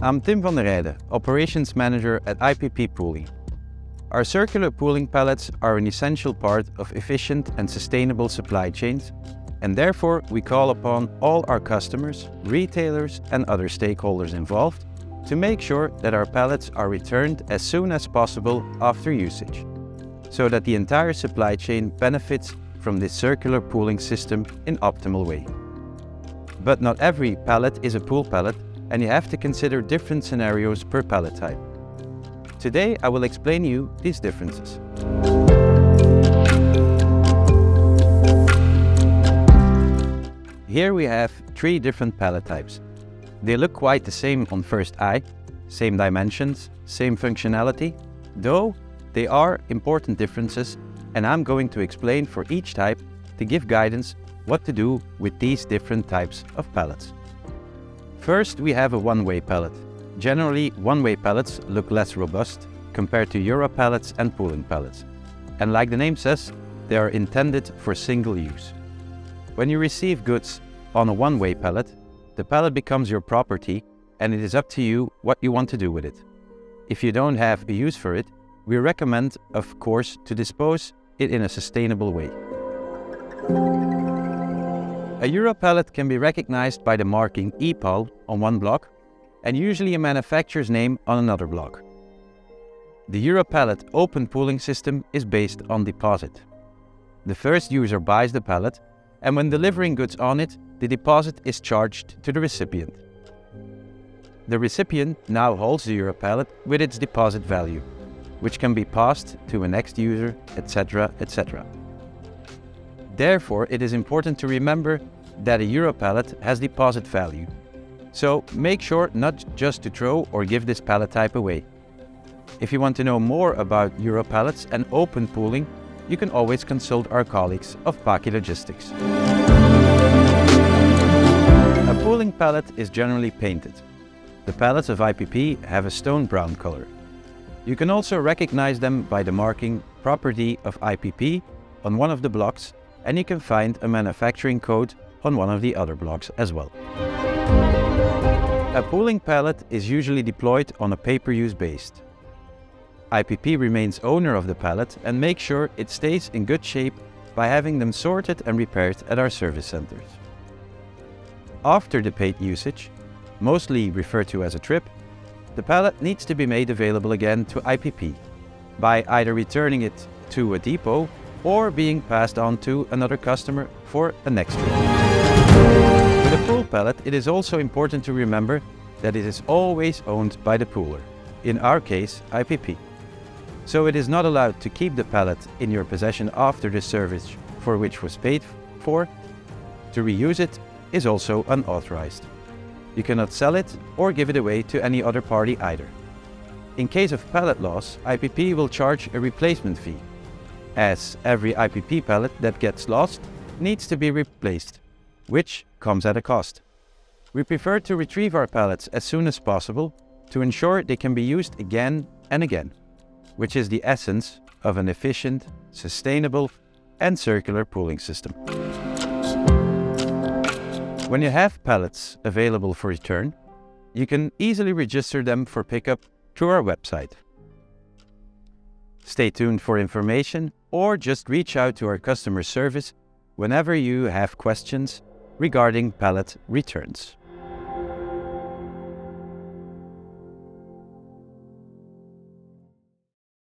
I'm Tim van der Rijden, Operations Manager at IPP Pooling. Our circular pooling pallets are an essential part of efficient and sustainable supply chains, and therefore we call upon all our customers, retailers and other stakeholders involved to make sure that our pallets are returned as soon as possible after usage, so that the entire supply chain benefits from this circular pooling system in optimal way. But not every pallet is a pool pallet, and you have to consider different scenarios per pallet type. Today I will explain you these differences. Here we have 3 different pallet types. They look quite the same on first eye, same dimensions, same functionality, though they are important differences, and I'm going to explain for each type to give guidance what to do with these different types of pallets. First, we have a one-way pallet. Generally, one-way pallets look less robust compared to Euro pallets and pooling pallets. And like the name says, they are intended for single use. When you receive goods on a one-way pallet, the pallet becomes your property and it is up to you what you want to do with it. If you don't have a use for it, we recommend, of course, to dispose it in a sustainable way. A Euro pallet can be recognized by the marking EPAL on one block and usually a manufacturer's name on another block. The Euro pallet open pooling system is based on deposit. The first user buys the pallet, and when delivering goods on it, the deposit is charged to the recipient. The recipient now holds the Euro pallet with its deposit value, which can be passed to a next user, etc., etc. Therefore, it is important to remember that a Euro pallet has deposit value. So make sure not just to throw or give this pallet type away. If you want to know more about Euro pallets and open pooling, you can always consult our colleagues of Paki Logistics. A pooling pallet is generally painted. The pallets of IPP have a stone brown color. You can also recognize them by the marking property of IPP on one of the blocks, and you can find a manufacturing code on one of the other blocks as well. A pooling pallet is usually deployed on a pay-per-use based. IPP remains owner of the pallet and makes sure it stays in good shape by having them sorted and repaired at our service centers. After the paid usage, mostly referred to as a trip, the pallet needs to be made available again to IPP by either returning it to a depot or being passed on to another customer for a next trip. With a pool pallet, it is also important to remember that it is always owned by the pooler, in our case IPP. So it is not allowed to keep the pallet in your possession after the service for which was paid for. To reuse it is also unauthorized. You cannot sell it or give it away to any other party either. In case of pallet loss, IPP will charge a replacement fee, as every IPP pallet that gets lost needs to be replaced, which comes at a cost. We prefer to retrieve our pallets as soon as possible to ensure they can be used again and again, which is the essence of an efficient, sustainable and circular pooling system. When you have pallets available for return, you can easily register them for pickup through our website. Stay tuned for information or just reach out to our customer service whenever you have questions regarding pallet returns.